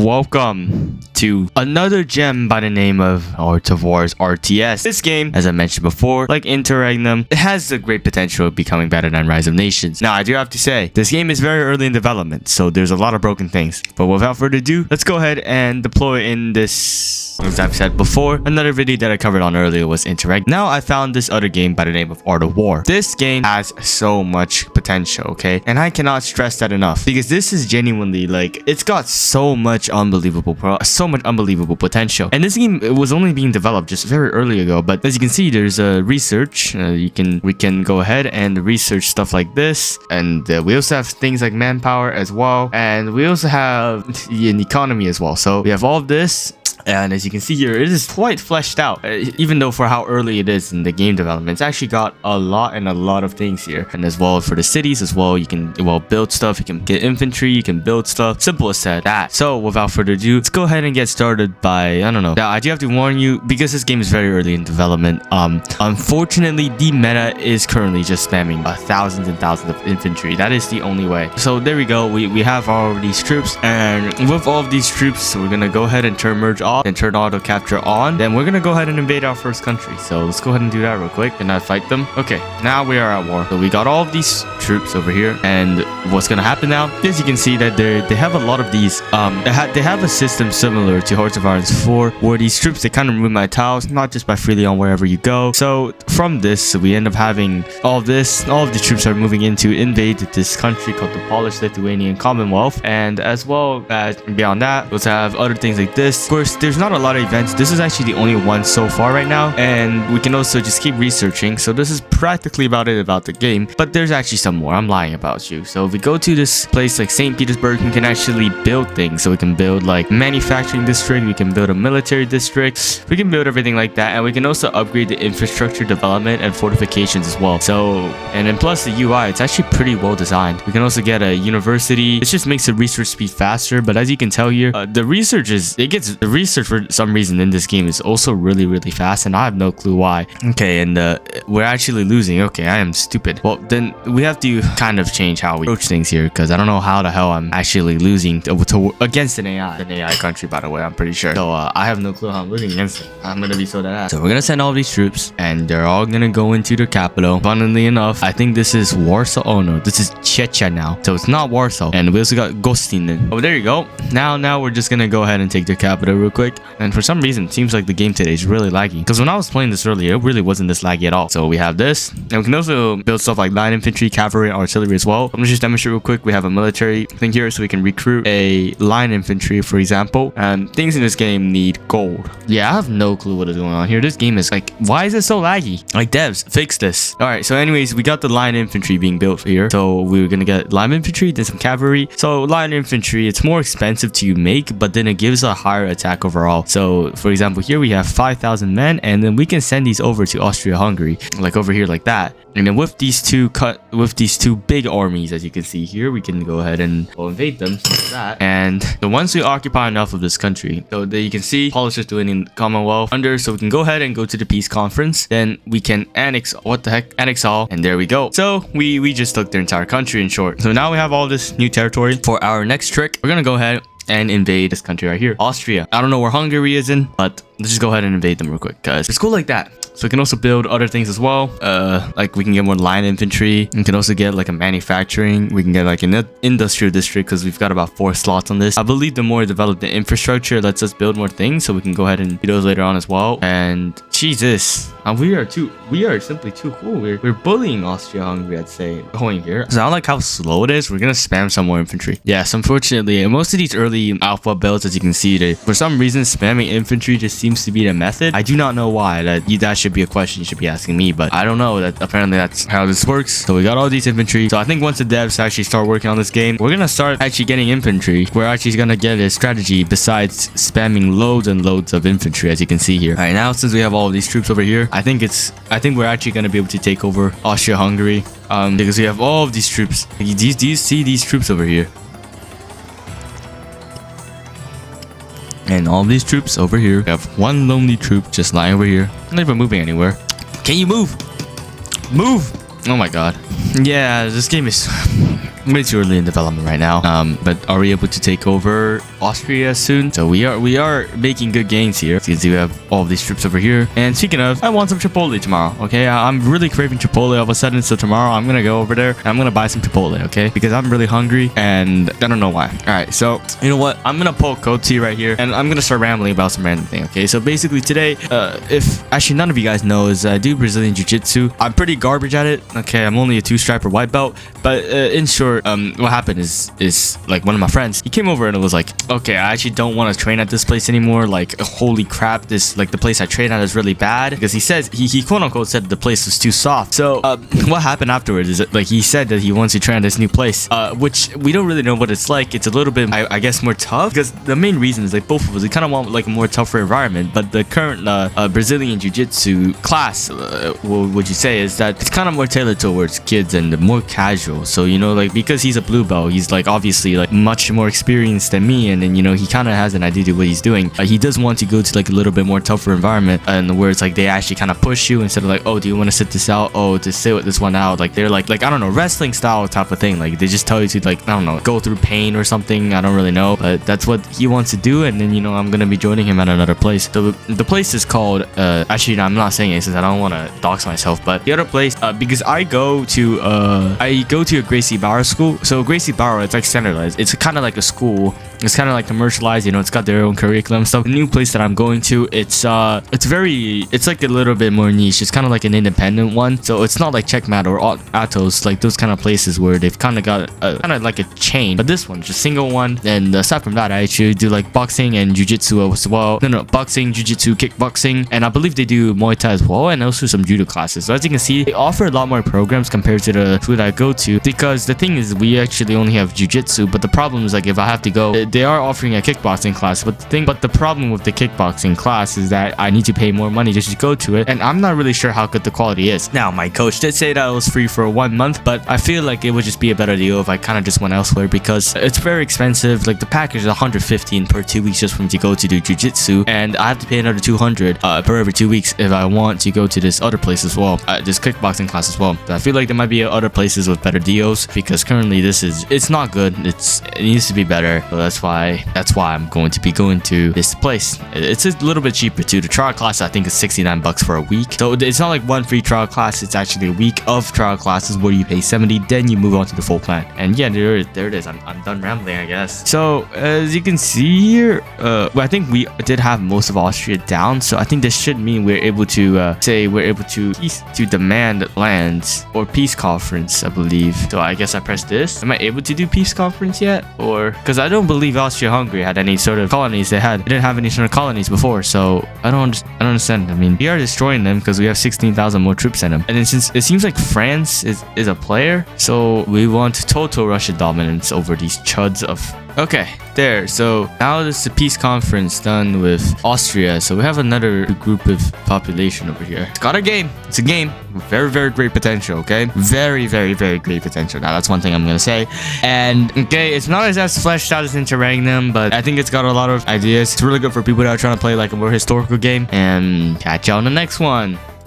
Welcome to another gem by the name of Art of Wars RTS. This game, as I mentioned before, like Interregnum, it has a great potential of becoming better than Rise of Nations. Now, I do have to say, this game is very early in development, so there's a lot of broken things. But without further ado, let's go ahead and deploy in this, as I've said before, another video that I covered on earlier was Interregnum. Now, I found this other game by the name of Art of War. This game has so much potential, okay? And I cannot stress that enough, because this is genuinely, like, it's got so much unbelievable potential. And this game, it was only being developed just very early ago, but as you can see, there's research. We can go ahead and research stuff like this, and we also have things like manpower as well, and we also have an economy as well. So we have all of this. And as you can see here, it is quite fleshed out. Even though for how early it is in the game development, it's actually got a lot of things here. And as well for the cities as well, you can build stuff. You can get infantry, you can build stuff. Simple as that. So without further ado, let's go ahead and get started by, I don't know. Now I do have to warn you, because this game is very early in development. Unfortunately, the meta is currently just spamming thousands and thousands of infantry. That is the only way. So there we go. We have all of these troops, and with all of these troops, we're gonna go ahead and turn merge off and turn auto capture on. Then we're gonna go ahead and invade our first country. So let's go ahead and do that real quick. Can I fight them? Okay, now we are at war. So we got all of these troops over here, and what's gonna happen now is you can see that they have a lot of these. They have a system similar to Hearts of Irons 4, where these troops, they kind of remove my tiles, not just by freely on wherever you go. So from this, we end up having all of this. All of the troops are moving in to invade this country called the Polish Lithuanian Commonwealth, and as well as beyond that, we'll have other things like this. Of course, there's not a lot of events. This is actually the only one so far right now, and we can also just keep researching. So this is practically about it about the game, but there's actually some more. I'm lying about you. So if we go to this place like St. Petersburg, we can actually build things. So we can build like manufacturing district, we can build a military district, we can build everything like that, and we can also upgrade the infrastructure development and fortifications as well. So, and then plus the UI, it's actually pretty well designed. We can also get a university. It just makes the research speed faster, but as you can tell here, the research for some reason in this game is also really fast, and I have no clue why. Okay, and we're actually losing. Okay, I am stupid. Well, then we have to kind of change how we approach things here, because I don't know how the hell I'm actually losing against an AI country, by the way. I'm pretty sure. So I have no clue how I'm losing against it. I'm gonna be so that ass. So we're gonna send all these troops, and they're all gonna go into the capital. Funnily enough, I think this is Warsaw. Oh no, this is Chechnya now. So it's not Warsaw, and we also got Gostinin. Oh, there you go. Now we're just gonna go ahead and take the capital real quick. And for some reason, it seems like the game today is really laggy, because when I was playing this earlier, it really wasn't this laggy at all. So we have this, and we can also build stuff like light infantry, cavalry, and artillery as well. I'm gonna just demonstrate real quick. We have a military thing here, so we can recruit a line infantry, for example. And things in this game need gold. Yeah, I have no clue what is going on here. This game is like, why is it so laggy? Like, devs, fix this. All right, so anyways, we got the line infantry being built here. So we're gonna get line infantry, then some cavalry. So line infantry, it's more expensive to make, but then it gives a higher attack overall. So for example, here we have 5,000 men, and then we can send these over to Austria-Hungary, like over here like that. And then with these two big armies, as you can see here, we can go ahead and invade them, like that. And the once we occupy enough of this country, so there you can see Polish Lithuanian Commonwealth under, so we can go ahead and go to the peace conference. Then we can annex all, and there we go. So we just took their entire country in short. So now we have all this new territory. For our next trick, we're gonna go ahead and invade this country right here, Austria. I don't know where Hungary is in, but let's just go ahead and invade them real quick, guys. It's cool like that. So we can also build other things as well. Like we can get more line infantry. We can also get like a manufacturing. We can get like an industrial district, because we've got about 4 slots on this. I believe the more developed the infrastructure lets us build more things, so we can go ahead and do those later on as well. And Jesus, we are simply too cool. We're bullying Austria-Hungary, I'd say, going here. So I don't like how slow it is. We're gonna spam some more infantry. Yes, unfortunately, most of these early alpha builds, as you can see, for some reason spamming infantry just seems to be the method. I do not know why. That should be a question you should be asking me, but I don't know. That apparently that's how this works. So we got all these infantry. So I think once the devs actually start working on this game, we're gonna start actually getting infantry. We're actually gonna get a strategy besides spamming loads and loads of infantry, as you can see here. All right, now since we have all of these troops over here, I think we're actually gonna be able to take over Austria-Hungary, because we have all of these troops. Do you see these troops over here? And all these troops over here. We have one lonely troop just lying over here, not even moving anywhere. Can you move? Move! Oh my god. Yeah, this game is way too early in development right now. But are we able to take over Austria soon. So we are making good gains here. Since we have all of these troops over here. And speaking of, I want some Chipotle tomorrow. Okay, I'm really craving Chipotle all of a sudden. So tomorrow I'm gonna go over there and I'm gonna buy some Chipotle. Okay, because I'm really hungry and I don't know why. All right, so you know what? I'm gonna pull code T right here and I'm gonna start rambling about some random thing. Okay, so basically today, if actually none of you guys know, is I do Brazilian Jiu-Jitsu. I'm pretty garbage at it. Okay, I'm only a 2-striper white belt. But in short, what happened is like one of my friends, he came over and it was like, okay, I actually don't want to train at this place anymore. Like, holy crap, this like the place I train at is really bad, because he says he quote unquote said the place was too soft. So what happened afterwards is that, like, he said that he wants to train at this new place, which we don't really know what it's like. It's a little bit, I guess, more tough, because the main reason is like both of us, we kind of want like a more tougher environment. But the current Brazilian Jiu-Jitsu class, what would you say, is that it's kind of more tailored towards kids and more casual. So, you know, like, because he's a blue belt, he's like obviously like much more experienced than me, and then, you know, he kind of has an idea to what he's doing. He does want to go to like a little bit more tougher environment, and where it's like they actually kind of push you instead of like, oh, do you want to sit this out? Oh, to sit with this one out. Like, they're like I don't know, wrestling style type of thing. Like, they just tell you to, like, I don't know, go through pain or something. I don't really know, but that's what he wants to do. And then, you know, I'm gonna be joining him at another place. So the place is called actually, no, I'm not saying it since I don't want to dox myself, but the other place, because I go to a Gracie Bauer school. So Gracie Bauer, it's like standardized. It's kind of like a school. It's kind of like commercialized, you know, it's got their own curriculum stuff. The new place that I'm going to, it's like a little bit more niche. It's kind of like an independent one. So it's not like Checkmat or Atos, like those kind of places where they've kind of got kind of like a chain. But this one's just single one. And aside from that, I actually do like boxing and jiu-jitsu as well. No, boxing, jiu-jitsu, kickboxing, and I believe they do Muay Thai as well, and also some judo classes. So as you can see, they offer a lot more programs compared to the school that I go to, because the thing is, we actually only have jiu-jitsu. But the problem is, like, if I have to go, they are offering a kickboxing class. But the problem with the kickboxing class is that I need to pay more money just to go to it, and I'm not really sure how good the quality is. Now, my coach did say that it was free for 1 month, but I feel like it would just be a better deal if I kind of just went elsewhere, because it's very expensive. Like, the package is 115 per 2 weeks just for me to go to do jiu-jitsu, and I have to pay another 200 per every 2 weeks if I want to go to this other place as well, this kickboxing class as well. So I feel like there might be other places with better deals, because currently it's not good. It needs to be better. So that's why I'm going to be going to this place. It's a little bit cheaper too. The trial class, I think, is 69 bucks for a week. So it's not like one free trial class. It's actually a week of trial classes where you pay 70, then you move on to the full plan. And yeah, there it is. I'm done rambling, I guess. So as you can see here, I think we did have most of Austria down. So I think this should mean we're able to demand lands or peace conference, I believe. So I guess I press this. Am I able to do peace conference yet? Or because I don't believe Austria-Hungary had any sort of colonies. They didn't have any sort of colonies before. So I don't understand. I mean, we are destroying them because we have 16,000 more troops in them. And then since it seems like France is a player, so we want total Russian dominance over these chuds of... Okay, there. So now this is the peace conference done with Austria. So we have another group of population over here. It's got a game. It's a game. Very, very great potential, okay? Very, very, very great potential. Now, that's one thing I'm going to say. And, okay, it's not as fleshed out as Interregnum, but I think it's got a lot of ideas. It's really good for people that are trying to play like a more historical game. And catch you on the next one.